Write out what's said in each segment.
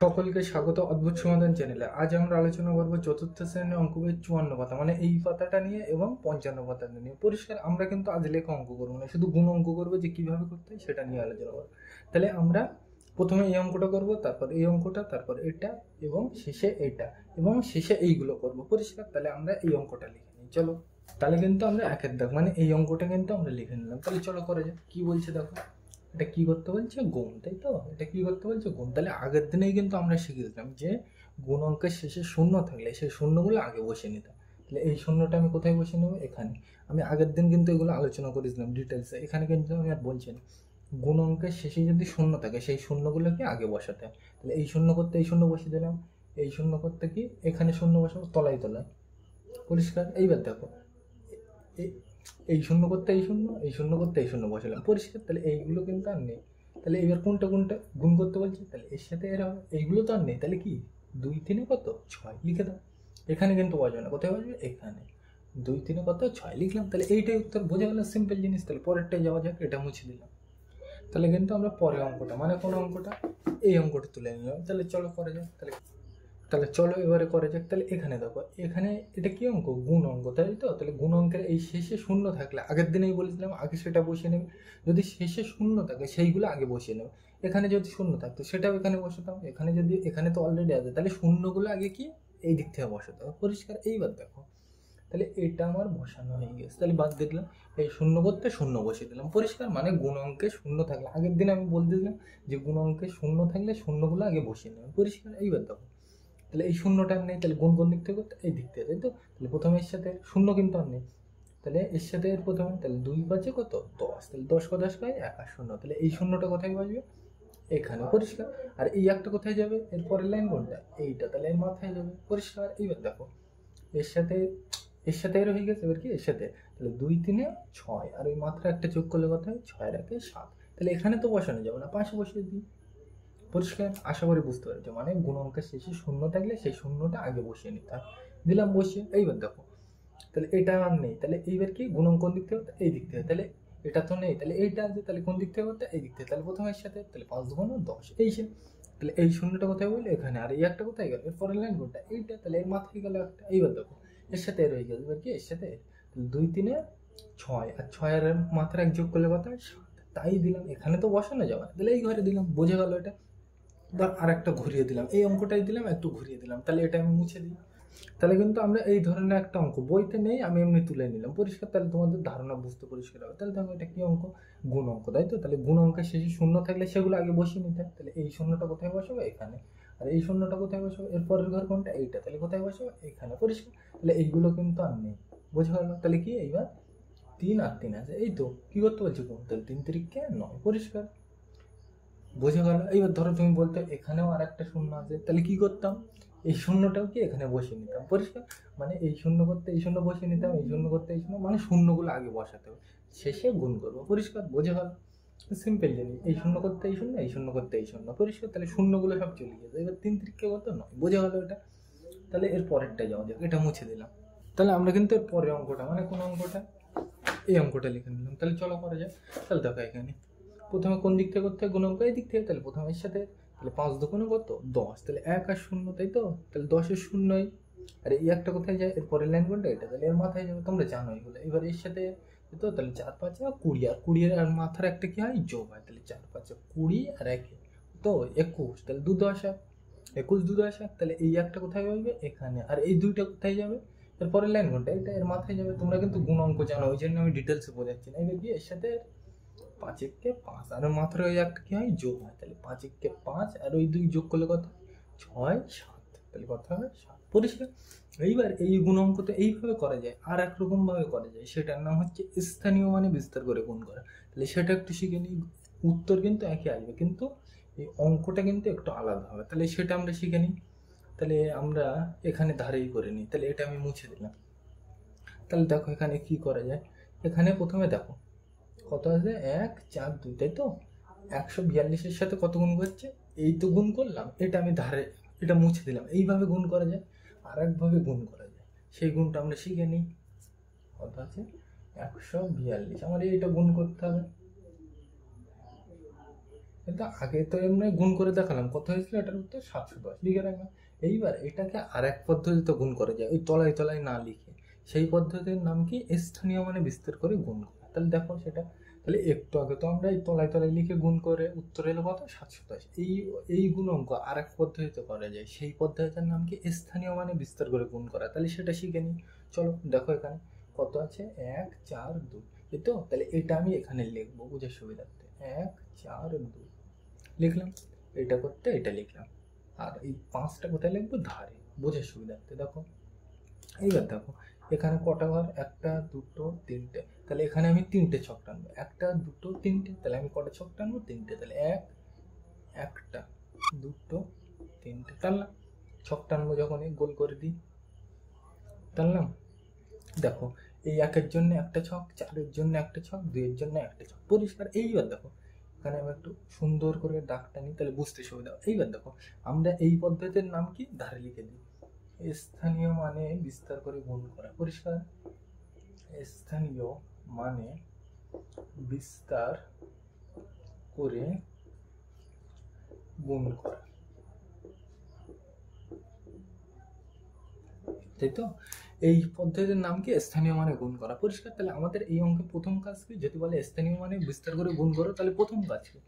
সকলকে স্বাগত অদ্ভুত সমাধান চ্যানেলে। আজ আমরা আলোচনা করবো চতুর্থ শ্রেণীর অঙ্ক বইয়ের 54 পাতা, মানে এই পাতাটা নিয়ে এবং 55 পাতাটা নিয়ে। পরিষ্কার আমরা কিন্তু আজ লেখা অঙ্ক করবো না, শুধু গুণ অঙ্ক করবো, যে কিভাবে করতে হয় সেটা নিয়ে আলোচনা করবো। তাহলে আমরা প্রথমে এই অঙ্কটা করবো, তারপর এই অঙ্কটা, তারপর এটা, এবং শেষে এটা, এবং শেষে এইগুলো করবো। পরিষ্কার? তাহলে আমরা এই অঙ্কটা লিখে নিই, চলো। তাহলে কিন্তু আমরা একের দাগ মানে এই অঙ্কটা কিন্তু আমরা লিখে নিলাম। তাহলে চলো করে যাক। কি বলছে দেখো, এটা কি করতে বলছে? গুণ, তাই তো? এটা কি করতে বলছে? গুণ। তাহলে আগের দিনেই কিন্তু আমরা শিখেছিলাম যে গুণ অঙ্কের শেষে শূন্য থাকলে সেই শূন্যগুলো আগে বসে নিতাম। তাহলে এই শূন্যটা আমি কোথায় বসে নেবো? এখানে। আমি আগের দিন কিন্তু এগুলো আলোচনা করেছিলাম ডিটেলসে, এখানে কিন্তু আমি আর বলছি না। গুণ অঙ্কের শেষে যদি শূন্য থাকে সেই শূন্যগুলোকে আগে বসাতে হয়। তাহলে এই শূন্য করতে এই শূন্য বসিয়ে দিলাম, এই শূন্য করতে কি এখানে শূন্য বসাবো তলায় তলায়। পরিষ্কার? এইবার দেখো, এই শূন্য করতে এই শূন্য, এই শূন্য করতে এই শূন্য বসালাম। পরিষ্কার? তাহলে এইগুলো কিন্তু আর নেই। তাহলে এবার কোনটা কোনটা গুণ করতে বলছি, তাহলে এর সাথে এরা এইগুলো তো আর নেই। তাহলে কি 2 3 কত 6 লিখে দাও। এখানে কিন্তু বসবে না, কোথায় বসবে? এখানে। 2 3 কত 6 লিখলাম। তাহলে এইটাই উত্তর। বোঝা গেল? সিম্পল জিনিস। তাহলে পরেরটাই যাওয়া যাক। এটা মুছে দিলাম। তাহলে কিন্তু আমরা পরের অঙ্কটা মানে কোন অঙ্কটা, এই অঙ্কটা তুলে নিলাম। তাহলে চলো করে যাক। তাহলে তাহলে চলো এবারে করা যাক। তাহলে এখানে দেখো, এখানে এটা কি অঙ্ক? গুণ অঙ্ক, তাই তো? তাহলে গুণ অঙ্কের এই শেষে শূন্য থাকলে আগের দিনেই বলেছিলাম আগে সেটা বসিয়ে নেবে। যদি শেষে শূন্য থাকে সেইগুলো আগে বসিয়ে নেবে। এখানে যদি শূন্য থাকতো সেটাও এখানে বসাতাম। এখানে যদি, এখানে তো অলরেডি আছে, তাহলে শূন্যগুলো আগে কি এই দিক থেকে বসাতে হবে। পরিষ্কার? এইবার দেখো, তাহলে এটা আমার বসানো হয়ে গেছে। তাহলে বাদ দেখলাম, এই শূন্য করতে শূন্য বসিয়ে দিলাম। পরিষ্কার? মানে গুণ অঙ্কে শূন্য থাকলে, আগের দিন আমি বলতে দিলাম যে গুণ অঙ্কে শূন্য থাকলে শূন্যগুলো আগে বসিয়ে নেবে। পরিষ্কার? এইবার দেখো, তাহলে এই শূন্যটা আর নেই। তাহলে গুণ কোন দিক থেকে করতে? এই দিক থেকে, তাই তো? তাহলে প্রথমে এর সাথে শূন্য কিন্তু আর নেই, তাহলে এর সাথে এর প্রথমে, তাহলে 2 5 কত 10। তাহলে 10 ক 10 হয় 1 আর শূন্য। তাহলে এই শূন্যটা কোথায় বসবে? এখানে। পরিষ্কার? আর এই একটা কোথায় যাবে? এর পরের লাইন কোনটা? এইটা। তাহলে এর মাথায় যাবে। পরিষ্কার? এইবার দেখো, এর সাথে এর সাথে এর হয়ে গেছে। এবার কি এর সাথে? তাহলে 2 3 6, আর ওই মাত্রা একটা যোগ করলে কত হয়? 6 আর 1 7। তাহলে এখানে তো বসানো যাবে না, পাশে বসিয়ে দিই। পরিষ্কার? আশা করি বুঝতে পেরেছো। মানে গুণ অঙ্কের শেষে শূন্য থাকলে সেই শূন্যটা আগে বসিয়ে নিতে হয়। দিলাম বসিয়ে। এইবার দেখো, তাহলে এটা আর নেই। তাহলে এইবার কি গুণ অঙ্ক কোন দিক থেকে? এই দিক থেকে। তাহলে এটা তো নেই, তাহলে এইটা আছে। তাহলে কোন দিক থেকে করতে? এই দিক থেকে। তাহলে প্রথমে এর সাথে, তাহলে 5 2 10 এই সে। তাহলে এই শূন্যটা কোথায় বললো? এখানে। আর এই একটা কোথায় গেল? এর পরের লাইন কোনটা? এইটা। তাহলে এর মাথায় গেল একটা। এইবার দেখো, এর সাথে এর হয়ে গেল। এবার কি এর সাথে? তাহলে 2 3 6, আর 6 আর মাত্রা এক যোগ করলে কত হয়? 7। তাই দিলাম। এখানে তো বসানো যাবে না, তাহলে এই ঘরে দিলাম। বোঝা গেল এটা? ধর আর একটা ঘুরিয়ে দিলাম, এই অঙ্কটাই দিলাম, একটু ঘুরিয়ে দিলাম। তাহলে এটা আমি মুছে দিই। তাহলে কিন্তু আমরা এই ধরনের একটা অঙ্ক বইতে নেই, আমি এমনি তুলে নিলাম। পরিষ্কার? তাহলে তোমাদের ধারণা বুঝতে পরিষ্কার হবে। তাহলে দেখো, এটা কি অঙ্ক? গুণ অঙ্ক, তাই তো? তাহলে গুণ অঙ্কের শেষে শূন্য থাকলে সেগুলো আগে বসিয়ে নিতে হয়। তাহলে এই শূন্যটা কোথায় বসাবো? এখানে। আর এই শূন্যটা কোথায় বসাবো? এর পরের ঘর কোনটা? এইটা। তাহলে কোথায় বসাবো? এখানে। পরিষ্কার? তাহলে এইগুলো কিন্তু আর নেই। বোঝা গেল? তাহলে কি এইবার 3 আর 3 আছে, এই তো। কি করতে বলছি? গুণ। তাহলে 3 3 9। পরিষ্কার? বোঝা গেল? এইবার ধরো তুমি বলতে এখানেও আর একটা শূন্য আছে, তাহলে কি করতাম? এই শূন্যটাও কি এখানে বসিয়ে নিতাম। পরিষ্কার? মানে এই শূন্য করতে এই শূন্য বসিয়ে নিতাম, এই শূন্য করতে এই শূন্য, মানে শূন্যগুলো আগে বসাতে হবে, শেষে গুণ করবো। পরিষ্কার? বোঝা গেল? সিম্পল জিনিস। এই শূন্য করতে এই শূন্য, এই শূন্য করতে এই শূন্য। পরিষ্কার? তাহলে শূন্যগুলো সব চলে গেছে। এবার 3 3 কত 9। বোঝা গেল এটা? তাহলে এর পরেরটা যাওয়া যাক। এটা মুছে দিলাম। তাহলে আমরা কিন্তু এর পরের অঙ্কটা মানে কোন অঙ্কটা, এই অঙ্কটা লিখে নিলাম। তাহলে চলো করা যায়। তাহলে দেখো, এখানে প্রথমে কোন দিক থেকে করতে হয়? গুণ অঙ্ক এই দিক থেকে। তাহলে প্রথমে এর সাথে, তাহলে 5 2 কত 10। তাহলে 1 আর 0, তাই তো? তাহলে 10 এর শূন্যই। আর এই একটা কোথায় যায়? এর পরের লাইন কোনটা? এটা। তাহলে এর মাথায় যাবে, তোমরা জানো এগুলো। এবার এর সাথে তো, তাহলে 4 5 20, আর 20 আর মাথার একটা কি হয়? যোগ হয়। তাহলে 4 5 20 আর 1 তো 21। তাহলে 2 10 21 2 10। তাহলে এই একটা কোথায় যাবে? এখানে। আর এই দুইটা কোথায় যাবে? এর পরের লাইন কোনটা? এটা। এর মাথায় যাবে। তোমরা কিন্তু গুণ অঙ্ক জানো, ওই জন্য আমি ডিটেলসে বোঝাচ্ছি না। এবার কি এর সাথে 5 1 5, আর মাত্র ওই একটা কি হয়? যোগ হয়। তাহলে 5 1 5, আর ওই 2 যোগ করলে কত? 6 7। তাহলে কত হবে? 7। পরিষ্কার? এইবার এই গুণ অঙ্ক তো এইভাবে করা যায়, আর একরকম ভাবে করা যায়, সেটার নাম হচ্ছে স্থানীয় মানে বিস্তার করে গুণ করা। তাহলে সেটা একটু শিখে নিই। উত্তর কিন্তু একই আসবে, কিন্তু এই অঙ্কটা কিন্তু একটু আলাদা হবে। তাহলে সেটা আমরা শিখে নিই। তাহলে আমরা এখানে ধারেই করে নিই। তাহলে এটা আমি মুছে দিলাম। তাহলে দেখো এখানে কি করা যায়। এখানে প্রথমে দেখো কত আছে? 1 4 2, তাই তো? 142-এর সাথে কত গুণ করছে? এই তো গুণ করলাম। এটা আমি ধারে, এটা মুছে দিলাম। এইভাবে গুণ করা যায়, আর একভাবে গুণ করা যায়। সেই গুণটা আমরা শিখে নিই। কত আছে? 142। আমার এইটা গুণ করতে হবে। কিন্তু আগে তো এমনি গুণ করে দেখালাম, কত হয়েছিল, এটার উত্তর 710 লিখে রাখলাম। এইবার এটাকে আর এক পদ্ধতিতে গুণ করা যায়, ওই তলায় তলায় না লিখে। সেই পদ্ধতির নাম কি, স্থানীয় মানে বিস্তার করে গুণ করা। তাহলে দেখো সেটা, তাহলে একটু আগে তো আমরা এই তলায় তলায় লিখে গুণ করে উত্তর এলো কত, 710। এই গুণ অঙ্ক আর এক পদ্ধতিতে করা যায়, সেই পদ্ধতির নাম কি, স্থানীয় মানে বিস্তার করে গুণ করা। তাহলে সেটা শিখে নিই। চলো দেখো এখানে কত আছে, 1 4 2, এই তো। তাহলে এটা আমি এখানে লিখবো বুঝে সুবিধার্থে, 1 4 2 লিখলাম। এটা করতে এটা লিখলাম, আর এই 5টা কোথায় লিখবো, ধারে, বোঝার সুবিধার্থে। দেখো এইবার দেখো এখানে কটা ঘর, 1 2 3টে। তাহলে এখানে আমি 3টে ছক টানবো, 1 2 3টে। তাহলে আমি কটা ছক টানবো, 3টে। তাহলে 1 2 3টে টানলাম। ছক টানবো যখনই গোল করে দিই, টানলাম। দেখো এই 1-এর জন্য একটা ছক, 4-এর জন্য একটা ছক, 2-এর জন্য একটা ছক, পরিষ্কার। এইবার দেখো এখানে আমি একটু সুন্দর করে দাগটা নিই, তাহলে বুঝতে সুবিধা। এইবার দেখো আমরা এই পদ্ধতির নাম কি, ধারে লিখে দিই, স্থানীয় মানে বিস্তার করে গুণ করা। পরিষ্কার, স্থানীয় মানে বিস্তার করে গুণ করা, তাই তো। এই পদ্ধতির নাম কি, স্থানীয় মানে গুণ করা। পরিষ্কার। তাহলে আমাদের এই অঙ্কে প্রথম কাজ কি, যদি বলে স্থানীয় মানে বিস্তার করে গুণ করো, তাহলে প্রথম কাজ কি,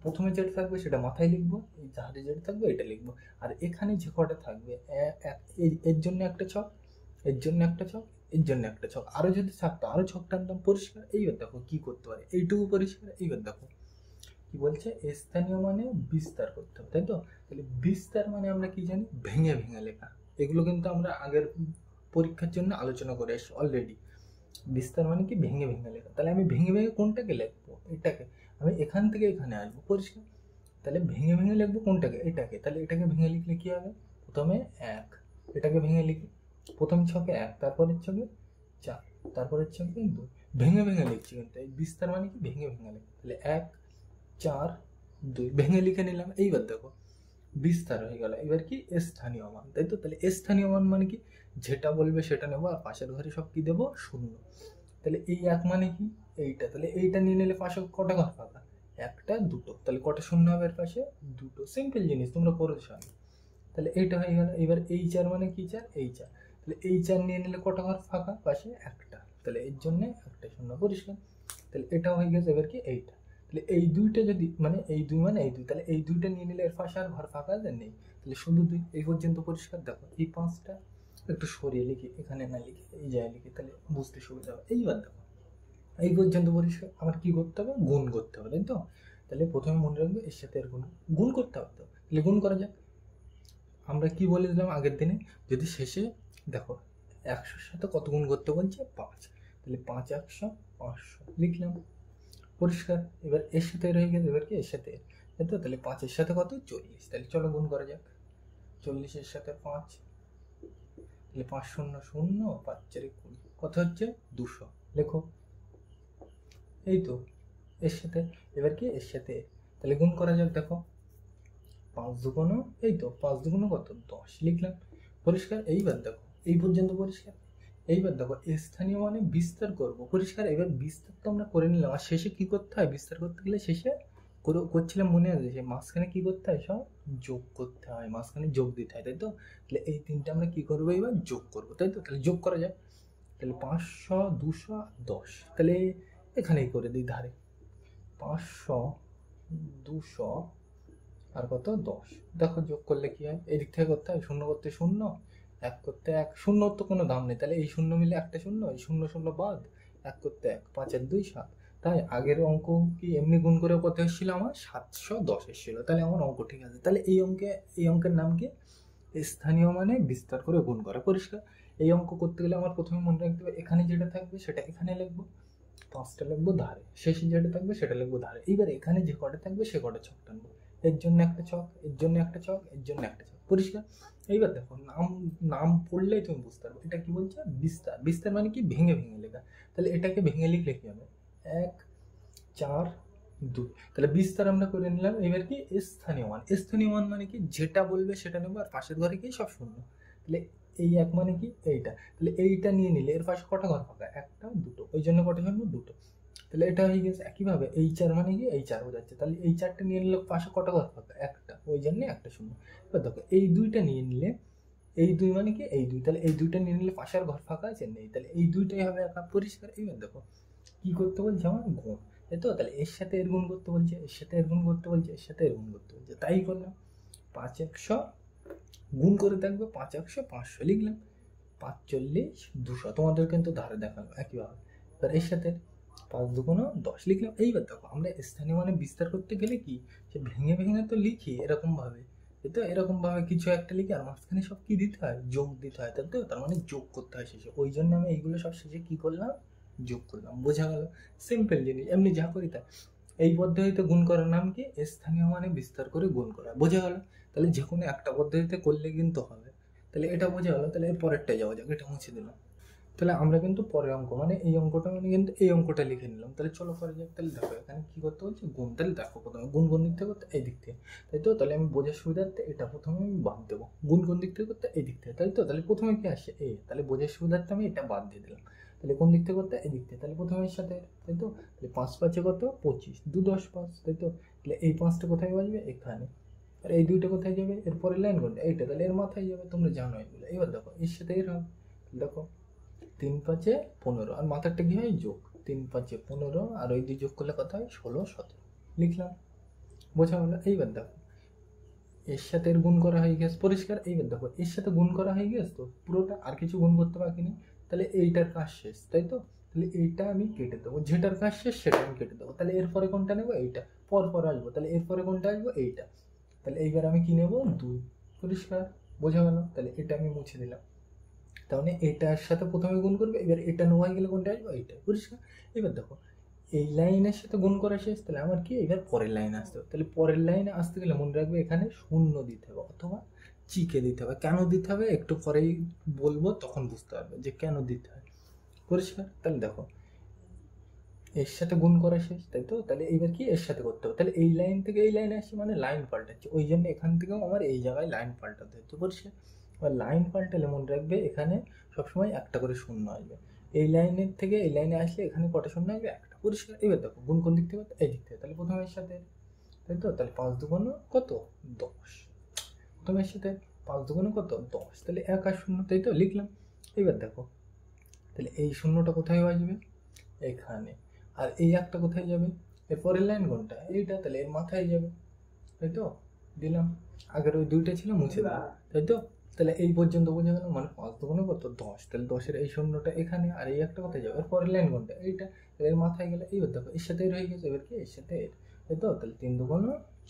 প্রথমে যেটা থাকবে সেটা মাথায় লিখবো, এই ধারে যেটা থাকবে এটা লিখবো। আর এখানে যে কটা থাকবে, এর জন্য একটা ছক, এর জন্য একটা ছক, এর জন্য একটা ছক, আরো যদি থাকতো আরো ছক টানতাম। পরিষ্কার। এইবার দেখো কি করতে পারে, এইটুকু পরিষ্কার। এইবার দেখো কি বলছে, স্থানীয় মানে বিস্তার করতে হবে, তাই তো। তাহলে বিস্তার মানে আমরা কি জানি, ভেঙে ভেঙে লেখা। এগুলো কিন্তু আমরা আগের পরীক্ষার জন্য আলোচনা করে এসেছি অলরেডি। বিস্তার মানে কি, ভেঙে ভেঙে লেখা। তাহলে আমি ভেঙে ভেঙে কোনটাকে লিখবো, এটাকে। আমি এখান থেকে এখানে আসবো, পরিষ্কার। তাহলে ভেঙে ভেঙে লিখবো কোনটাকে, এটাকে। তাহলে এটাকে ভেঙে লিখলে কি হবে, প্রথমে 1, এটাকে ভেঙে লিখি, প্রথম ছকে 1, তারপরের ছকে 4, তারপরের ছকে 2। ভেঙে ভেঙে লিখছি, কিন্তু এই বিস্তার মানে কি, ভেঙে ভেঙে লেখা। তাহলে 1 4 2 ভেঙে লিখে নিলাম। এইবার দেখো বিস্তার হয়ে গেল। এবার কি, স্থানীয় মান, তাই তো। তাহলে স্থানীয় মান মানে কি, যেটা বলবে সেটা নেবো, আর পাশের ঘরে সব কি দেবো, 0। তাহলে এই 1 মানে কি, এইটা। তাহলে এইটা নিয়ে নিলে পাশে কটা ঘর ফাঁকা, 1 2। তাহলে কটা শূন্য হবে এর পাশে, 2। সিম্পল জিনিস, তোমরা করেছো আগে। তাহলে এইটা হয়ে গেল। এবার এই 4 মানে কি, 4 এই 4। তাহলে এই 4 নিয়ে নিলে কটা ঘর ফাঁকা, পাশে একটা। তাহলে এর জন্য একটা শূন্য, পরিষ্কার। তাহলে এটা হয়ে গেছে। এবার কি, এইটা। তাহলে এই দুইটা যদি, মানে এই 2 মানে এই 2, তাহলে এই দুইটা নিয়ে নিলে এর পাশে আর ঘর ফাঁকা নেই। তাহলে শুধু 2, এই পর্যন্ত পরিষ্কার। দেখো এই 5টা একটু সরিয়ে লিখি, এখানে না লিখে এই জায়গায় লিখি, তাহলে বুঝতে সুবিধা হবে। এইবার দেখো এই পর্যন্ত পরিষ্কার। আমার কি করতে হবে, গুণ করতে হবে, তাই তো। তাহলে প্রথমে মনে রাখবে এর সাথে এর গুণ করতে হবে। তো তাহলে গুণ করা যাক। আমরা কি বলেছিলাম আগের দিনে, যদি শেষে দেখো 100-র সাথে কত গুণ করতে বলছে, 5। তাহলে 5 100 500 লিখলাম, পরিষ্কার। এবার এর সাথে রয়ে গেছে, এবার কি এর সাথে, তাই তো। তাহলে 5-এর সাথে কত, 40। তাহলে চলো গুণ করা যাক, 40-এর সাথে 5। তাহলে 5 0 0, 5 4 20, কত হচ্ছে, 200। লেখো, এই তো এর সাথে। এবার কি এর সাথে, তাহলে গুণ করা যাক। দেখো 5 2 এই তো 5 2 কত, 10 লিখলাম, পরিষ্কার। এইবার দেখো এই পর্যন্ত পরিষ্কার। এইবার দেখো স্থানীয় মানে বিস্তার করব, পরিষ্কার। এবার বিস্তার তো আমরা করে নিলাম, আর শেষে কি করতে হয়, বিস্তার করতে গেলে শেষে করছিলাম মনে আছে, যে মাঝখানে কি করতে হয়, সব যোগ করতে হয়, মাঝখানে যোগ দিতে হয়, তাই তো। তাহলে এই 3টে আমরা কি করবো, এবার যোগ করবো, তাই তো। তাহলে যোগ করা যায়। তাহলে 500 200 10। তাহলে এখানেই করে দিই ধারে, 500 200 আর কত, 10। দেখো যোগ করলে কি হয়, এদিক থেকে করতে হয়, 0 করতে 0, 1 করতে 1, 0 তো কোনো দাম নেই। তাহলে এই 0 মিলে একটা 0, এই 0 0 বাদ, 1 করতে 1, 5 আর 2 7। তাই আগের অঙ্ক কি এমনি গুণ করে কত এসেছিল আমার, 710 এসেছিল। তাহলে আমার অঙ্ক ঠিক আছে। তাহলে এই অঙ্কের নাম কি, স্থানীয় মানে বিস্তার করে গুণ করা, পরিষ্কার। এই অঙ্ক করতে গেলে আমার প্রথমে মনে রাখতে হবে, এখানে যেটা থাকবে সেটা এখানে লিখবো, 5টা লিখবো ধারে, শেষে যেটা থাকবে সেটা লিখবো ধারে। এইবার এখানে যে কটা থাকবে সে কটা ছক টানবো, এর জন্য একটা ছক, এর জন্য একটা ছক, এর জন্য একটা ছক, পরিষ্কার। এইবার দেখো নাম নাম পড়লেই তুমি বুঝতে পারবে এটা কি বলছে, বিস্তার। বিস্তার মানে কি, ভেঙে ভেঙে লেখা। তাহলে এটাকে ভেঙে লিখলে কি হবে, 1 4 2। তাহলে বিস্তার আমরা করে নিলাম। এবার কি, স্থানীয় মান। স্থানীয় মান মানে কি, যেটা বলবে সেটা নেবো, আর পাশের ঘরে কি সব শূন্য। তাহলে এই 1 মানে কি, এইটা। তাহলে এইটা নিয়ে নিলে এর পাশে কটা ঘর ফাঁকা, 1 2, ওই জন্য কটা শূন্য, 2। তাহলে এটা হয়ে গেছে। একইভাবে এই 4 মানে কি এই 4 বোঝাচ্ছে, তাহলে এই 4টা নিয়ে নিলে পাশে কটা ঘর ফাঁকা, একটা, ওই জন্য একটা শূন্য। এবার দেখো এই 2টা নিয়ে নিলে, এই 2 মানে কি এই 2, তাহলে এই 2টা নিয়ে নিলে পাশের ঘর ফাঁকা আছে নেই, তাহলে এই 2টাই হবে একা, পরিষ্কার। এবার দেখো কি করতে বলছে আমার, গুণ, তাই তো? তাহলে এর সাথে এর গুণ করতে বলছে, এর সাথে এর গুণ করতে বলছে, এর সাথে এর গুণ করতে বলছে, তাই করলাম। 5 100 গুণ করে থাকবে, 5 100 500 লিখলাম, 5 40 200, তোমাদের কিন্তু ধারে দেখালো একইভাবে। এবার এর সাথে 5 2 10 লিখলাম। এইবার দেখো আমরা স্থানীয় মানে বিস্তার করতে গেলে কি, যে ভেঙে ভেঙে তো লিখি এরকম ভাবে, তো এরকম ভাবে কিছু একটা লিখি আর মাঝখানে সব কি দিতে হয়, যোগ দিতে হয়, তাই তো? তার মানে যোগ করতে হয় শেষে, ওই জন্য আমি এইগুলো সব শেষে কি করলাম, যোগ করলাম। বোঝা গেল? সিম্পল জিনিস, এমনি যা করি তাই। এই পদ্ধতিতে গুণ করার নাম কি, স্থানীয় মানে বিস্তার করে গুণ করা। বোঝা গেল? তাহলে যে কোনো একটা পদ্ধতিতে করলে কিন্তু হবে। তাহলে এটা বোঝা গেল। তাহলে এর পরেরটা যাওয়া যাক, এটা মুছে দিলাম। তাহলে আমরা কিন্তু পরের অঙ্ক মানে এই অঙ্কটা মানে কিন্তু এই অঙ্কটা লিখে নিলাম। তাহলে চলো করা যাক। তাহলে দেখো এখানে কি করতে বলছে, গুণ। তাহলে দেখো প্রথমে গুণ কোন দিক থেকে করতে, এই দিক থেকে, তাই তো? তাহলে আমি বোঝার সুবিধার্থে এটা প্রথমে আমি বাদ দেবো, গুণ কোন দিক থেকে করতে, এই দিক থেকে, তাই তো? তাহলে প্রথমে কি আসছে এ, তাহলে বোঝার সুবিধার্থে আমি এটা বাদ দিয়ে দিলাম। তাহলে কোন দিক থেকে করতে, এই দিক থেকে, তাহলে প্রথমে এর সাথে, তাই তো? তাহলে 5 5 কত 25, 2 10 5, তাই তো? তাহলে এই 5টা কোথায় বাজবে, এখানে। আর এই 2টা কোথায় যাবে, এরপরে লাইন কোনটা, এইটা, তাহলে এর মাথায় যাবে, তোমরা জানো এগুলো। এবার দেখো এর সাথে এর হবে, দেখো 3 5 15, আর মাথারটা কি হয়, যোগ। 3 5 15, আর ওই 2 যোগ করলে কত হয়, 16 17 লিখলাম। বোঝা হলো? এইবার দেখো এর সাথে এর গুণ করা হয়ে গেছে, পরিষ্কার। এইবার দেখো এর সাথে গুণ করা হয়ে গেছে তো পুরোটা, আর কিছু গুণ করতে বাকি নেই। তাহলে এইটার কাজ শেষ, তাই তো? তাহলে এইটা আমি কেটে দেবো, যেটার কাজ শেষ সেটা আমি কেটে দেবো। তাহলে এরপরে কোনটা নেবো, এইটা, পর পর আসবো। তাহলে এরপরে কোনটা আসবো, এইটা। তাহলে এইবার আমি কি নেবো, 2, পরিষ্কার। বোঝা গেল? তাহলে এটা আমি মুছে দিলাম। তাহলে এটার সাথে প্রথমে গুণ করবে, এবার এটা নেওয়া গেলে কোনটা আসবে, এইটা, পরিষ্কার। এবার দেখো এই লাইনের সাথে গুণ করা শেষ, তাহলে আমার কি এবার পরের লাইনে আসতে হবে। তাহলে পরের লাইনে আসতে গেলে মনে রাখবে এখানে শূন্য দিতে হবে অথবা চিকে দিতে হবে। কেন দিতে হবে একটু পরেই বলবো, তখন বুঝতে পারবে যে কেন দিতে হয়, পরিষ্কার। তাহলে দেখো এর সাথে গুণ করা শেষ, তাই তো? তাহলে এইবার কি এর সাথে করতে হবে। তাহলে এই লাইন থেকে এই লাইনে আসছে মানে লাইন পাল্টাচ্ছে, ওই জন্য এখান থেকেও আমার এই জায়গায় লাইন পাল্টাতে হচ্ছে, পরিষ্কার। এবার লাইন পাল্টালে মনে রাখবে এখানে সবসময় একটা করে শূন্য আসবে। এই লাইনের থেকে এই লাইনে আসলে এখানে কটা শূন্য আসবে, একটা, পরিষ্কার। এবার দেখো গুণ কোন দিক থেকে করতে, এই দিক থেকে, তাহলে প্রথমে এর সাথে, তাই তো? তাহলে 5 2 কত 10, প্রথমে এর সাথে 5 2 কত 10, তাহলে 1 আর 0, তাই তো? লিখলাম। এবার দেখো তাহলে এই শূন্যটা কোথায় আসবে, এখানে। আর এই একটা কোথায় যাবে, এরপরের লাইন কোনটা, এইটা, তাহলে এর মাথায় যাবে, তাই তো? দিলাম। আগের ওই 2টা ছিল মুছে দিলাম, তাই তো? তাহলে এই পর্যন্ত বোঝা গেল, মানে 5 2 কত 10, তাহলে 10-এর এই শূন্যটা এখানে, আর এই একটা কোথায় যাবে, এরপরের লাইন কোনটা, এইটা, তাহলে এর মাথায় গেলে। এইবার দেখো এর সাথে এর হয়ে গেছে, এবার কি এর সাথে এর, তাই তো? তাহলে 3 2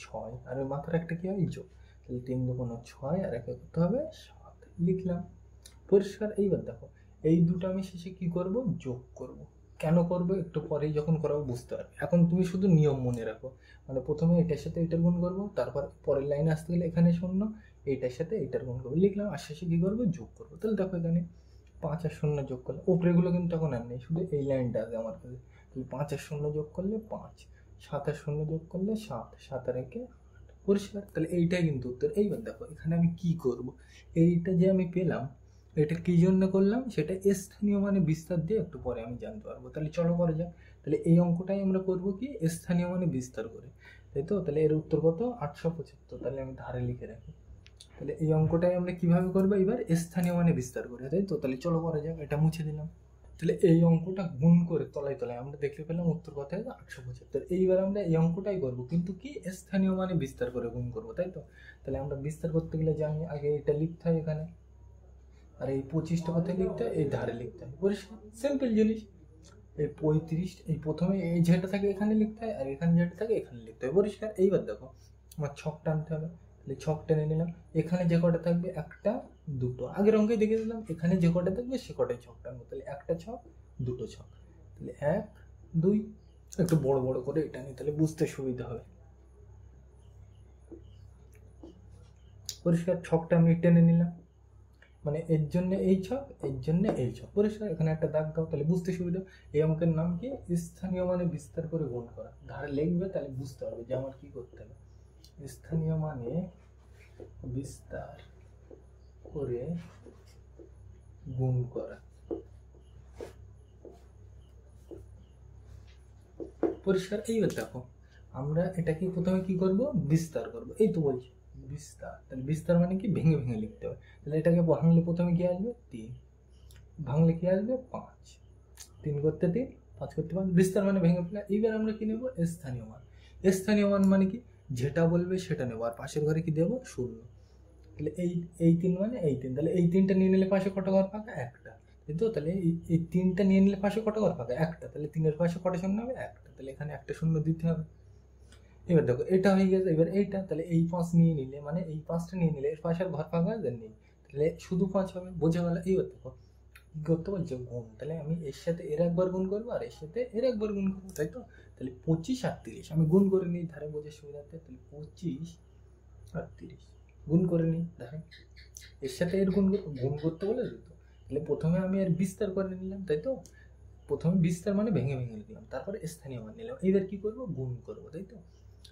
6, আর ওই মাথার একটা কি হয়, যোগ। তাহলে 3 2 6, আর একে করতে হবে 7, লিখলাম, পরিষ্কার। এইবার দেখো এই দুটো আমি শেষে কি করব, যোগ করব। কেন করব একটু পরেই যখন করাবো বুঝতে পারবে, এখন তুমি শুধু নিয়ম মনে রাখো। মানে প্রথমে এটার সাথে এটার গুণ করবো, তারপর পরের লাইনে আসতে গেলে এখানে শূন্য, এইটার সাথে এটার গুণ করবো, লিখলাম। আর শেষে কি করবো, যোগ করবো। তাহলে দেখো এখানে 5 আর 0 যোগ করলে, উপরেগুলো কিন্তু এখন আর নেই, শুধু এই লাইনটা আছে আমার কাছে। তাহলে 5 আর 0 যোগ করলে 5, 7 আর 0 যোগ করলে 7, 7 আর 1 পরিষ্কার। তাহলে এইটাই কিন্তু উত্তর। এইবার দেখো এখানে আমি কি করব, এইটা যে আমি পেলাম এটা কি জন্য করলাম, সেটা স্থানীয় মানে বিস্তার দিয়ে একটু পরে আমি জানতে পারবো। তাহলে চলো করা যাক। তাহলে এই অঙ্কটাই আমরা করবো কি, স্থানীয় মানে বিস্তার করে, তাই তো? তাহলে এর উত্তর কত, 875। তাহলে আমি ধারে লিখে রাখি। তাহলে এই অঙ্কটাই আমরা কিভাবে করবো, এবার স্থানীয় মানে বিস্তার করে, তাই তো? তাহলে চলো করা যাক, এটা মুছে দিলাম। তাহলে এই অঙ্কটা গুণ করে তলায় তলায় আমরা দেখতে পেলাম উত্তর কত হয়, 875। এইবার আমরা এই অঙ্কটাই করবো, কিন্তু কি স্থানীয় মানে বিস্তার করে গুণ করবো, তাই তো? তাহলে আমরা বিস্তার করতে গেলে জানি আগে এটা লিখতে হয় এখানে, আর এই 25টা কোথায় লিখতে হয়, এই ধারে লিখতে হয়, পরিষ্কার। সিম্পল জিনিস। এই 35, এই প্রথমে এই যেটা থাকে এখানে লিখতে হয়, আর এখানে যেটা থাকে এখানে লিখতে হয়, পরিষ্কার। এইবার দেখো আমার ছক টানতে হবে, তাহলে ছক টেনে নিলাম। এখানে যে কটা থাকবে, একটা দুটো, আগের অঙ্কে দেখে দিলাম, এখানে যে কটা থাকবে সে কটাই ছক টানবো। তাহলে একটা ছক, দুটো ছক, তাহলে 1 2, একটু বড় বড় করে এটা নিই, তাহলে বুঝতে সুবিধা হবে, পরিষ্কার। ছকটা আমি টেনে নিলাম, মানে এর জন্য এই ছক, এর জন্য এই ছক, পরিষ্কার। এখানে একটা দাগ দাও, তাহলে বুঝতে সুবিধা। এই অঙ্কের নাম কি, স্থানীয় মানে বিস্তার করে গুণ করা। ধারে লিখবে, তাহলে বুঝতে পারবে যে আমার কি করতে হবে। স্থানীয় মানে বিস্তার করে গুণ করা। পরিষ্কার। এইবার দেখো আমরা এটাকে প্রথমে কি করব, বিস্তার করব। এই তো বলছি বিস্তার, তাহলে বিস্তার মানে কি, ভেঙে ভেঙে লিখতে হবে। তাহলে এটাকে ভাঙলে প্রথমে কি আসবে, 3, ভাঙলে কি আসবে 5, 3 করতে 3, 5 করতে 5, বিস্তার মানে ভেঙে ফেলা। এইবার আমরা কি নেব, স্থানীয় মান। স্থানীয় মান মানে কি, যেটা বলবে সেটা নেবো, আর পাশের ঘরে কি দেবো, 0। তাহলে এই 3 মানে এই 3, তাহলে এই 3টা নিয়ে নিলে পাশে কটা ঘর ফাঁকা, একটা, তাই তো। তাহলে এই 3টা নিয়ে নিলে পাশে কটা ঘর ফাঁকা, একটা, তাহলে 3-এর পাশে কটা শূন্য হবে, একটা, তাহলে এখানে একটা শূন্য দিতে হবে। এবার দেখো এটা হয়ে গেছে। এবার এইটা, তাহলে এই 5 নিয়ে নিলে, মানে এই 5টা নিয়ে নিলে এর পাশের ঘর ফাঁকা নেই, তাহলে শুধু 5 হবে, বোঝা গেল। এইবার দেখো কি করতে বলছে, গুণ। তাহলে আমি এর সাথে এর একবার গুণ করবো, আর এর সাথে এর একবার গুণ করবো, তাই তো। তাহলে 25 আর 30 আমি গুণ করে নিই ধারে, বোঝার সুবিধার্থে। তাহলে 25 আর 30 গুণ করে নিই ধারে, এর সাথে এর গুণ করতে বলে দিত। তাহলে প্রথমে আমি এর বিস্তার করে নিলাম, তাই তো। প্রথমে বিস্তার মানে ভেঙে ভেঙে লিখলাম, তারপরে স্থানীয় মান নিলাম। এবার কি করবো, গুণ করবো, তাই তো।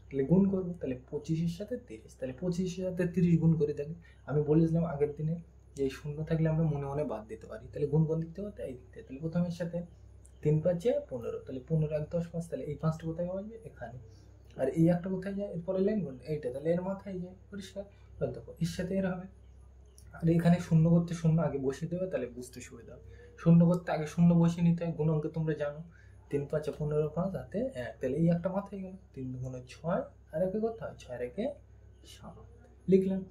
তাহলে গুণ করবো, তাহলে 25-এর সাথে 30, তাহলে 25-এর সাথে 30 গুণ করে থাকি। আমি বলেছিলাম আগের দিনে যে এই শূন্য থাকলে আমরা মনে মনে বাদ দিতে পারি। তাহলে গুণ কোন দিক থেকে হতে, এই দিক থেকে। তাহলে প্রথমের সাথে 3 5 15, তাহলে 15 1 10 5, তাহলে এই 5টা কোথায় আসবে, এখানে। আর এই একটা কোথায় যায়, এরপরে লাইন কোনটা, এইটা, তাহলে এর মাথায় যায়, পরিষ্কার। এবার দেখো এর সাথে এর হবে। আর এখানে শূন্য করতে শূন্য আগে বসিয়ে দেবে, তাহলে বুঝতে সুবিধা হবে। শূন্য করতে আগে শূন্য বসিয়ে নিতে হয়, গুণ অঙ্ক তোমরা জানো। 3 5 15 5 হাতে 1, তাহলে এই একটা মাথায় গেল। 3 2 6, আর একে কত হয়, 6 আর একে 7 লিখলাম।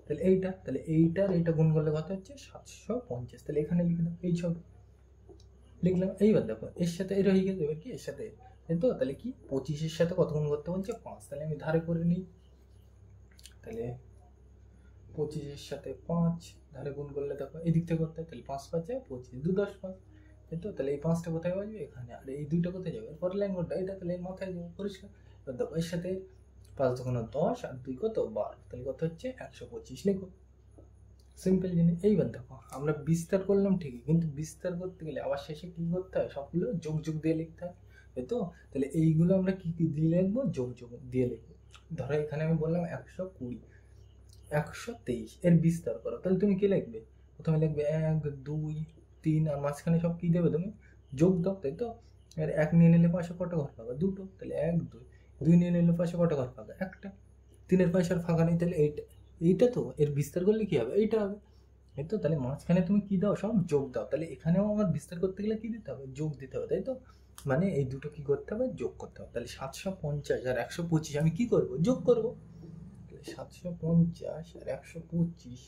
তাহলে এইটা, তাহলে এইটার এইটা গুণ করলে কত হচ্ছে, 750। তাহলে এখানে লিখে দাও, এই ছবি লিখলাম। এইবার দেখো এর সাথে এটা হয়ে গেছে। এবার কি এর সাথে, তাই তো। তাহলে কি 25-এর সাথে কত গুণ করতে বলছে, 5, তাহলে আমি ধারে করে নিই। তাহলে 25-এর সাথে 5 ধারে গুণ করলে দেখো এই দিক থেকে করতে হয়, তাহলে 5 5 25, 2 10 5, তাই তো। তাহলে এই 5টা কোথায় আসবে, এখানে, আর এই 2টা কোথায় যাবে, পরের লাইন কোনটা, এটা, তাহলে এর মাথায় যাবে, পরিষ্কার। এবার দেখো এর সাথে 5 2 10 আর 2 কত 12, তাহলে কত হচ্ছে 125 লিখো। সিম্পল জিনিস। এইবার দেখো আমরা বিস্তার করলাম ঠিকই, কিন্তু বিস্তার করতে গেলে আবার শেষে কি করতে হয়, সবগুলো যোগ যোগ দিয়ে লিখতে হয়, তাই তো। তাহলে এইগুলো আমরা কি কি দিয়ে লিখবো, যোগ যোগ দিয়ে লিখবো। ধরো এখানে আমি বললাম 120, 123 এর বিস্তার করো, তাহলে তুমি কি লিখবে, প্রথমে লিখবে 1 2 3, আর মাঝখানে সব কি দেবে, তুমি যোগ দাও, তাই তো। আর 1 নিয়ে নিলে পাশে কটা ঘর ফাঁকা, দুটো, তাহলে 1 2, 2 নিয়ে নিলে পাশে কটা ঘর ফাঁকা, একটা, 3-এর পাশে আর ফাঁকা নেই, তাহলে এইটা, এইটা তো এর বিস্তার করলে কি হবে, এইটা হবে, তাই তো। তাহলে মাঝখানে তুমি কি দাও, সব যোগ দাও। তাহলে এখানেও আমার বিস্তার করতে গেলে কি দিতে হবে, যোগ দিতে হবে, তাই তো। মানে এই দুটো কি করতে হবে, যোগ করতে হবে। তাহলে 750 আর 125 আমি কি করব, যোগ করব। 750 আর 125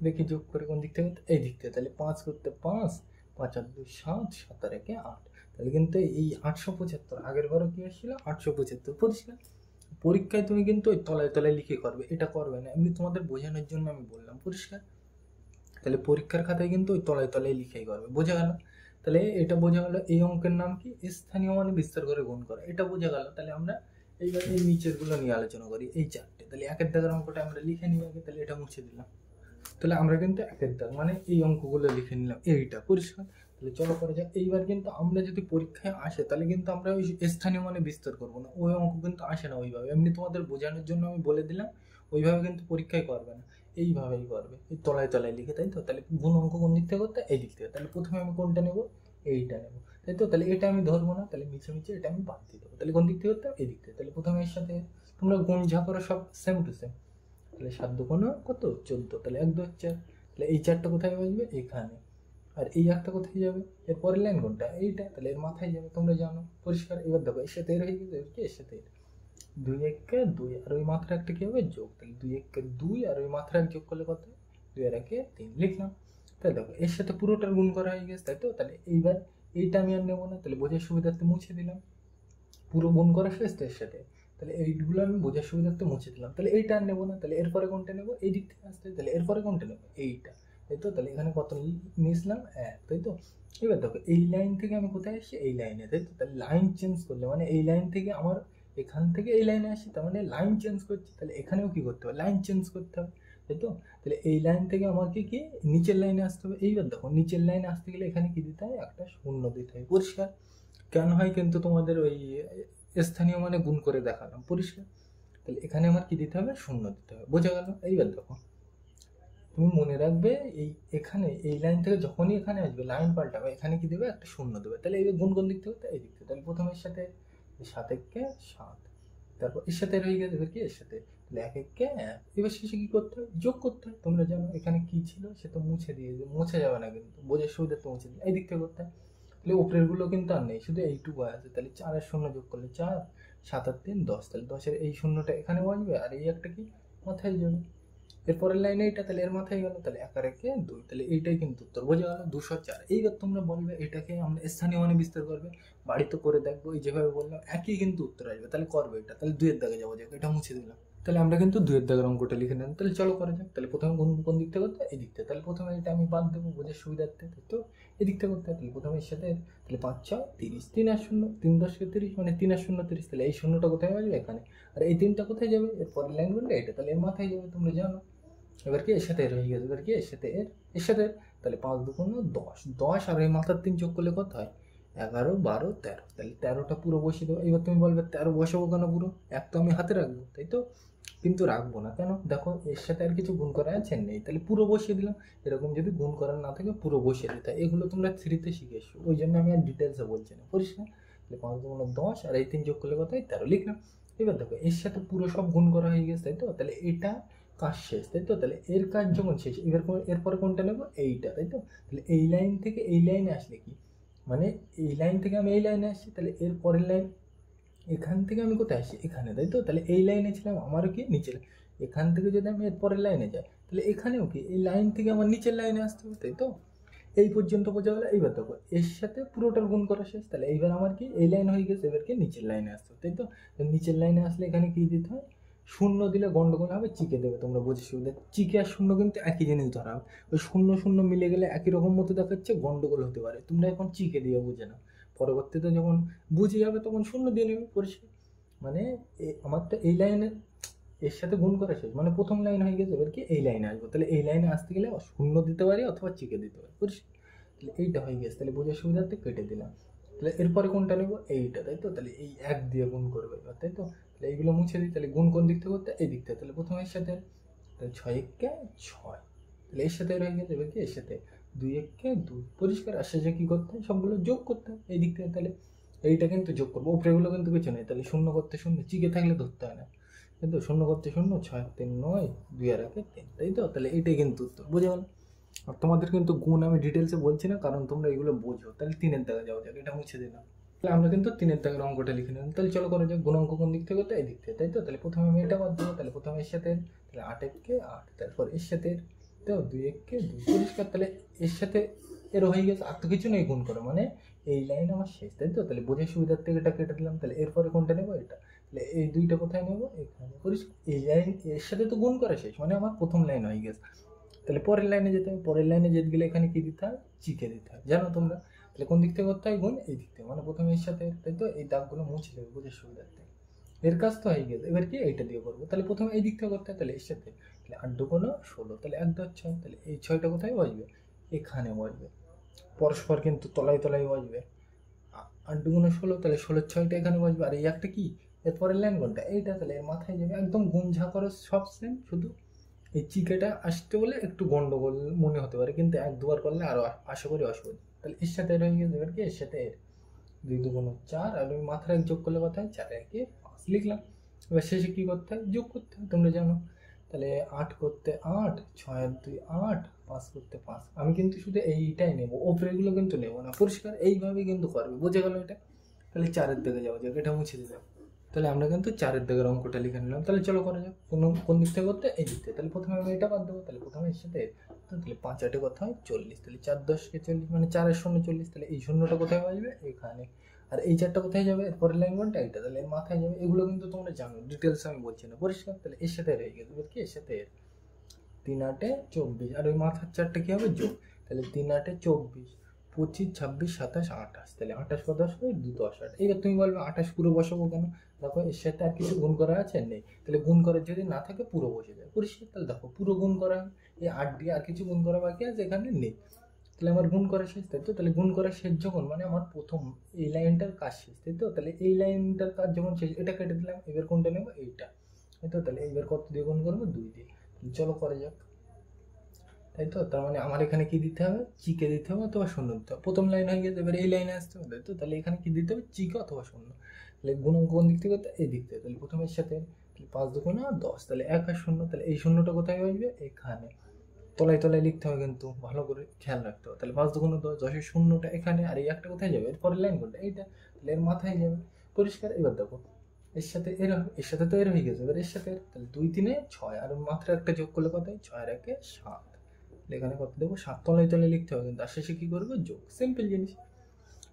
দেখি যোগ করে কোন দিক থেকে, এই দিক থেকে। তাহলে 5 করতে 5, 5 আর 2 7, 7 আর 1 8, তাহলে কিন্তু এই 875, আগের বারও কি আসছিল 875, পরিষ্কার। পরীক্ষায় তুমি কিন্তু ওই তলায় তলায় লিখে করবে, এটা করবে না, এমনি তোমাদের বোঝানোর জন্য আমি বললাম, পরিষ্কার। তাহলে পরীক্ষার খাতায় কিন্তু ওই তলায় তলায় লিখেই করবে, বোঝা গেল। তাহলে এটা বোঝা গেল, এই অঙ্কের নাম কি, স্থানীয় মানে বিস্তার করে গুণ করা, এটা বোঝা গেল। তাহলে আমরা এইবার এই নিচের গুলো নিয়ে আলোচনা করি, এই 4টে। তাহলে একের দাগের অঙ্কটা আমরা লিখে নিই আগে, তাহলে এটা মুছে দিলাম। তাহলে আমরা কিন্তু একের দাগ মানে এই অঙ্কগুলো লিখে নিলাম, এইটা পরিষ্কার। তাহলে চলো করা যাক। এইবার কিন্তু আমরা যদি পরীক্ষায় আসে, তাহলে কিন্তু আমরা ওই স্থানীয় মানে বিস্তার করবো না, ওই অঙ্ক কিন্তু আসে না ওইভাবে, এমনি তোমাদের বোঝানোর জন্য আমি বলে দিলাম, ওইভাবে কিন্তু পরীক্ষায় করবে না, এইভাবেই করবে, এই তলায় তলায় লিখে, তাই তো। তাহলে গুণ অঙ্ক কোন দিক থেকে করতে, এই দিক থেকে। তাহলে প্রথমে আমি কোনটা নেবো, এইটা নেবো, তাই তো। তাহলে এটা আমি ধরবো না, তাহলে মিছে মিছে এটা আমি বাদ দিয়ে দেবো। তাহলে কোন দিক থেকে করতে, এই দিক থেকে। তাহলে প্রথমে এর সাথে তোমরা গুণ যা করো সব সেম টু সেম। তাহলে 7 2 কত 14, তাহলে 1 2 4, তাহলে এই 4টা কোথায় বসবে, এখানে। আর এই একটা কোথায় যাবে, এর পরের লাইন কোনটা, এইটা, তাহলে এর মাথায় যাবে, তোমরা জানো, পরিষ্কার। এবার দেখো এর সাথে এর হয়ে গেছে, এর কি এর সাথে এর 2 1 2, আর ওই মাত্রা একটা কি হবে, যোগ। তাহলে 2 1 2, আর ওই মাত্রা এক যোগ করলে কত, 2 আর 1 3 লিখলাম। তাহলে দেখো এর সাথে পুরোটার গুণ করা হয়ে গেছে, তাই তো। তাহলে এইবার এইটা আমি আর নেবো না, তাহলে বোঝার সুবিধার্থে মুছে দিলাম, পুরো গুণ করা শেষ তো এর সাথে। তাহলে এইগুলো আমি বোঝার সুবিধার্থে মুছে দিলাম। তাহলে এইটা আর নেবো না, তাহলে এরপরে কোনটা নেবো, এই দিক থেকে আসতে, তাহলে এরপরে কোনটা নেবো, এইটা, তাই তো। তাহলে এখানে কত নিয়েছিলাম, 1, তাই তো। এবার দেখো এই লাইন থেকে আমি কোথায় আসছি, এই লাইনে, তাই তো। তাহলে লাইন চেঞ্জ করলে মানে এই লাইন থেকে আমার এখান থেকে এই লাইনে আসি, তার মানে লাইন চেঞ্জ করছি, তাহলে এখানেও কি করতে হবে, লাইন চেঞ্জ করতে হবে, তাই তো। তাহলে এই লাইন থেকে আমাকে কি নিচের লাইনে আসতে হবে। এইবার দেখো নিচের লাইনে আসতে গেলে এখানে কি দিতে হয়, একটা শূন্য দিতে হয়, পরিষ্কার। কেন হয় কিন্তু তোমাদের ওই স্থানীয় মানে গুণ করে দেখালাম, পরিষ্কার। তাহলে এখানে আমার কি দিতে হবে, শূন্য দিতে হবে, বোঝা গেল। এইবার দেখো তুমি মনে রাখবে এই এখানে এই লাইন থেকে যখনই এখানে আসবে লাইন পাল্টাবে, এখানে কি দেবে, একটা শূন্য দেবে। তাহলে এই গুণ কোন দিক থেকে হতো, এই দিক থেকে। তাহলে প্রথমে এর সাথে 7 তারপর এর সাথে রয়ে গেছে এবার কি এর সাথে, তাহলে 1 এবার শেষে কি করতে হয়, যোগ করতে হয়। তোমরা জানো এখানে কি ছিল সে তো মুছে দিয়ে, মুছে যাবে না কিন্তু, বোঝার সুবিধা তো মুছে দিয়ে এই দিক থেকে করতে হয়। তাহলে উপরের গুলো কিন্তু আর নেই, শুধু এইটুকু আছে। তাহলে 4 এর শূন্য যোগ করলে 4, 7 আর 3 10, তাহলে 10-এর এই শূন্যটা এখানে বসবে আর এই একটা কি মাথায় যাবে। এরপরের লাইনে এইটা, তাহলে এর মাথায় গেল, তাহলে 1 আর 1 2, তাহলে এইটাই কিন্তু উত্তর, বোঝা গেল 204। এইবার তোমরা বলবে এটাকে আমরা স্থানীয় মানে বিস্তার করবে, বাড়িতে করে দেখবো, এই যেভাবে বললাম একই কিন্তু উত্তর আসবে। তাহলে করবে এটা, তাহলে 2 এর দাগে যাবো, যাক এটা মুছে দিলাম। তাহলে আমরা কিন্তু 2 এর দাগের অঙ্কটা লিখে নিলাম। তাহলে চলো করা যাক। তাহলে প্রথমে কোন দিক থেকে করতে হয়, এই দিক থেকে। তাহলে প্রথমে এটা আমি বাদ দেবো বোঝার সুবিধার্থে, তাই তো এই দিক থেকে করতে হয়। তাহলে প্রথমে এর সাথে, তাহলে 5 6 30, 3 আর 0, 3 10 30, মানে 3 আর 0 30। তাহলে এই শূন্যটা কোথায় আসবে, এখানে। আর এই 3টা কোথায় যাবে, এর পরের লাইন বললে এটা, তাহলে এর মাথায় যাবে, তোমরা জানো। এবার কি এর সাথে এর হয়ে গেছে, এবার কি এর সাথে এর সাথে, তাহলে 5 2 10, 10 আর এই মাথার 3 যোগ করলে কত হয়, 11 12 13। তাহলে 13টা পুরো বসিয়ে দেবো। এবার তুমি বলবে 13 বসাবো কেন পুরো, এক তো আমি হাতে রাখবো, তাই তো, কিন্তু রাখবো না কেন, দেখো এর সাথে আর কিছু গুণ করা আছে নেই, তাহলে পুরো বসিয়ে দিলাম। এরকম যদি গুণ করার না থাকে পুরো বসিয়ে দিতে হয়, এগুলো তোমরা 3-তে শিখে এসছো, ওই জন্য আমি আর ডিটেলসে বলছি না, পরিষ্কার। তাহলে 5 2 10 আর এই 3 যোগ করলে কত হয়, 13 লিখলাম। এবার দেখো এর সাথে পুরো সব গুণ করা হয়ে গেছে, তাই তো, তাহলে এটা কাজ শেষ, তাই তো। তাহলে এর কাজ যখন শেষ, এবার এরপরে কোনটা নেবো, এইটা, তাই তো। তাহলে এই লাইন থেকে এই লাইনে আসলে কি, মানে এই লাইন থেকে আমি এই লাইনে আসছি, তাহলে এর পরের লাইন এখান থেকে আমি কোথায় আসি, এখানে, তাই তো। তাহলে এই লাইনে ছিলাম, আমারও কি নিচে, এখান থেকে যদি আমি এর পরের লাইনে যাই, তাহলে এখানেও কি এই লাইন থেকে আমার নিচের লাইনে আসতে হবে, তাই তো। এই পর্যন্ত বোঝা গেল। এইবার দেখো এর সাথে পুরোটার গুণ করা শেষ, তাহলে এইবার আমার কি এই লাইন হয়ে গেছে, এবার কি নিচের লাইনে আসতে হবে, তাই তো। নিচের লাইনে আসলে এখানে কি দিতে হয়, শূন্য দিলে গন্ডগোল হবে, চিকে দেবে, তোমরা বুঝে সুবিধা। চিকে আর শূন্য কিন্তু একই জিনিস ধরা হবে, ওই শূন্য শূন্য মিলে গেলে একই রকম মতো দেখাচ্ছে, গন্ডগোল হতে পারে। তোমরা এখন চিকে দিয়ে বুঝে নাও, পরবর্তীতে যখন বুঝে যাবে তখন শূন্য দিয়ে নেবে, পরিষ্কার। মানে আমার তো এই লাইনে এর সাথে গুণ করা শেষ, মানে প্রথম লাইন হয়ে গেছে, এবার কি এই লাইনে আসবো। তাহলে এই লাইনে আসতে গেলে শূন্য দিতে পারি অথবা চিকে দিতে পারি, পরিষ্কার। তাহলে এইটা হয়ে গেছে, তাহলে বোঝার সুবিধার্থে কেটে দিলাম। তাহলে এরপরে কোনটা নেবো, এইটা, তাই তো। তাহলে এই 1 দিয়ে গুণ করবে এবার, তাই তো। তাহলে এইগুলো মুছে দিই। তাহলে গুণ কোন দিক থেকে করতে, এই দিক থেকে। তাহলে প্রথমে এর সাথে, তাহলে 6 1 6, তাহলে এর সাথে রয়ে গেছে, এবার কি এর সাথে 2 1 2, পরিষ্কার। আর শেষে কি করতে হয়, সবগুলো যোগ করতে হয় এই দিক থেকে। তাহলে এইটা কিন্তু যোগ করবো, উপরেগুলো কিন্তু কিছু নেই, তাহলে শূন্য করতে শূন্য, চিকে থাকলে ধরতে হয় না, কিন্তু শূন্য করতে শূন্য, 6 3 9, 2 আর 1 3, তাই তো। তাহলে এইটাই কিন্তু উত্তর, বুঝে গেল। আর তোমাদের কিন্তু গুণ আমি ডিটেলসে বলছি না, কারণ তোমরা এগুলো বোঝো। তাহলে 3-এর দাগে যাওয়া যাক, এটা মুছে দিলাম। তাহলে আমরা কিন্তু 3-এর দাগের অঙ্কটা লিখে নিলাম। তাহলে চলো করা যাক, গুণ অঙ্ক কোন দিক থেকে করতে, এই দিক থেকে, তাই তো। তাহলে প্রথমে আমি এটা বাদ দেবো, তাহলে প্রথমে এর সাথে, তাহলে 8 1 8, তারপর এর সাথে, তো 2 1 2, পরিষ্কার। তাহলে এর সাথে এর হয়ে গেছে, আর তো কিছু নেই গুণ করো, মানে এই লাইন আমার শেষ, তাই তো। তাহলে বোঝার সুবিধার থেকে এটা কেটে দিলাম। তাহলে এরপরে কোনটা নেবো, এটা। তাহলে এই দুইটা কোথায় নেবো, এখানে, পরিষ্কার। এই লাইন এর সাথে তো গুণ করা শেষ, মানে আমার প্রথম লাইন হয়ে গেছে। তাহলে পরের লাইনে যেতে হবে, পরের লাইনে যেতে গেলে এখানে কি দিতে হয়, চিকে দিতে হয়, জানো তোমরা। তাহলে কোন দিক থেকে করতে হয়, গুণ এই দিক থেকে, মানে প্রথমে এর সাথে, তাই তো। এই দাগগুলো মুছে দেবে বোঝার সুবিধার্থে। এর কাজ তো হয়ে গেছে, এবার কি এইটা দিয়ে করবো। তাহলে প্রথমে এই দিক থেকে করতে হয়, তাহলে এর সাথে, তাহলে 8 2 16, তাহলে 1 2 6, তাহলে এই 6টা কোথায় বসবে, এখানে বসবে, পরস্পর কিন্তু তলায় তলায় বসবে। 8 2 16, তাহলে 16 6টা এখানে বসবে, আর এই একটা কি এরপরের লাইন কোনটা, এইটা, তাহলে এর মাথায় যাবে। একদম গুণ ঝা করে সব সেম, শুধু এই চিকেটা আসতে বলে একটু গন্ডগোল মনে হতে পারে, কিন্তু 1 2বার করলে আরো আশা করি অসুবিধা। তাহলে এর সাথে রয়ে গেছে, এবার কি এর সাথে এর 2 2 4, আর ওই মাথার 1 যোগ করলে কথা হয় 4 1 5, লিখলাম। এবার শেষে কি করতে হয়, যোগ করতে হয়, তোমরা জানো। তাহলে 8 করতে 8, 6 আর 2 8, 5 করতে 5। আমি কিন্তু শুধু এইটাই নেবো, ওপরেগুলো কিন্তু নেবো না, পরিষ্কার। এইভাবেই কিন্তু করবে, বুঝে গেল এটা। তাহলে 4-এর দিকে যাওয়া যাক, এটা মুছে দিলাম। তাহলে আমরা কিন্তু 4-এর দাগের অঙ্কটা লিখে নিলাম। তাহলে চলো করা যাক, কোন দিক থেকে করতে, এই দিক থেকে। তাহলে প্রথমে আমি এটা বাদ দেবো, তাহলে প্রথমে এর সাথে, তাহলে 5 8 কথা হয় 40, তাহলে 4 10 40, মানে 4 এর শূন্য 40। তাহলে এই শূন্যটা কোথায় আসবে, এখানে। আর এই 4টা কোথায় যাবে, এরপরের লাইন কোনটা, এটা, তাহলে এর মাথায় যাবে। এগুলো কিন্তু তোমরা জানো, ডিটেলস আমি বলছি না, পরিষ্কার। তাহলে এর সাথে রয়ে গেছে, এবার কি এর সাথে 3 8 24, আর ওই মাথার 4টা কি হবে, যোগ। তাহলে 3 8 24, 25 26 27 28, তাহলে 28 কত আসবে, 2 10 8। এইবার তুমি বলবে 28 পুরো বসাবো কেন, দেখো এর সাথে আর কিছু গুণ করা আছে, নেই। তাহলে গুণ করার যদি না থাকে পুরো বসে যায়, পরিষ্কার। তাহলে দেখো পুরো গুণ করা, এই 8 দিয়ে আর কিছু গুণ করা বাকি আছে, এখানে নেই। তাহলে আমার গুণ করা শেষ, তাই তো। তাহলে গুণ করা শেষ যখন, মানে আমার প্রথম এই লাইনটার কাজ শেষ, তাই তো। তাহলে এই লাইনটার কাজ যখন শেষ, এটা কেটে দিলাম। এবার কোনটা নেবো, এইটা, তাই তো। তাহলে এইবার কত দিয়ে গুণ করবো, 2 দিয়ে। চলো করা যাক। তাই তো? তার মানে আমার এখানে কি দিতে হবে, চিকে দিতে হবে অথবা শূন্য দিতে হবে। প্রথম লাইন হয়ে গেছে, এবার এই লাইনে আসতে হবে, তাই তো? তাহলে এখানে কি দিতে হবে, চিকে অথবা শূন্য। তাহলে গুণন কোন দিক থেকে করতে, এই দিক থেকে। তাহলে প্রথমে এর সাথে 5 দুগুণ 10, তাহলে 1 আর 0, তাহলে এই শূন্যটা কোথায় আসবে, এখানে। তলায় তলায় লিখতে হবে কিন্তু, ভালো করে খেয়াল রাখতে হবে। তাহলে 5 দুগুণ 10, 10-এর শূন্যটা এখানে, আর এই একটা কোথায় যাবে, এর পরের লাইন কোনটা, এইটা। তাহলে এর মাথায় যাবে। পরিষ্কার? এবার দেখো, এর সাথে এর এর সাথে তো এর হয়ে গেছে, এবার এর সাথে তাহলে 2 3 6, আর মাত্র একটা যোগ করলে কত হয়, 6 আর 1 7। এখানে কত দেবো, 7, তলায় তলায় লিখতে হবে কিন্তু, আর শেষে কি করবো, যোগ। সিম্পল জিনিস।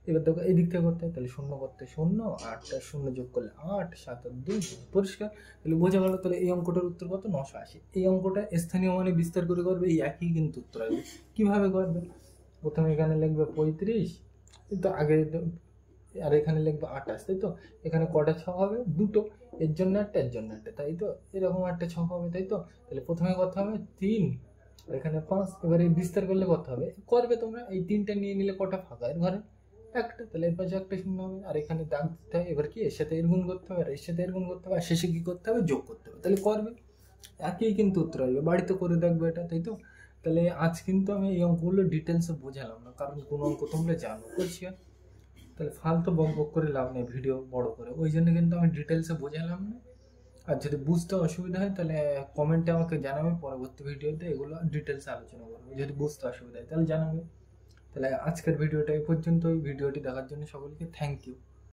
এবার দেখো এই দিক থেকে করতে হয়, তাহলে শূন্য করতে 0, 8 আর 0 যোগ করলে 8, 7 আর 2, পরিষ্কার? তাহলে বোঝা গেল। তাহলে এই অঙ্কটার উত্তর কত, 980। এই অঙ্কটা স্থানীয় মানে বিস্তার করে করবে, এই একই কিন্তু উত্তর আসবে। কিভাবে করবে, প্রথমে এখানে লিখবে 35, কিন্তু আগে, আর এখানে লিখবে 28, তাই তো? এখানে কটা ছক হবে, দুটো। এর জন্য একটা, এর জন্য একটা, তাই তো? এরকম একটা ছক হবে, তাই তো? তাহলে প্রথমে কত হবে, 3, আর এখানে 5। এবারে বিস্তার করলে কত হবে, করবে তোমরা, এই 3টা নিয়ে নিলে কটা ফাঁকা এর ঘরে, একটা। তাহলে এর পাশে একটা শূন্য হবে, আর এখানে দাগ দিতে হবে। এবার কি, এর সাথে এর গুণ করতে হবে, আর এর সাথে এর গুণ করতে হবে, আর শেষে কি করতে হবে, যোগ করতে হবে। তাহলে করবে, একই কিন্তু উত্তর আসবে। বাড়িতে করে দেখবে এটা, তাই তো? তাহলে আজ কিন্তু আমি এই অঙ্কগুলো ডিটেলসে বোঝালাম না, কারণ কোন অঙ্ক তোমরা জানো, পরিষ্কার? তাহলে ফালতু বক বক করে লাভ নেই ভিডিও বড় করে, ওই জন্য কিন্তু আমি ডিটেলসে বোঝালাম না। আর যদি বুঝতে অসুবিধা হয় তাহলে কমেন্টে আমাকে জানাবে, পরবর্তী ভিডিওতে এগুলো ডিটেলসে আলোচনা করবো। যদি বুঝতে অসুবিধা হয় তাহলে জানাবে। তাহলে আজকের ভিডিওটা এই পর্যন্ত। ভিডিওটি দেখার জন্য সকলকে থ্যাংক ইউ।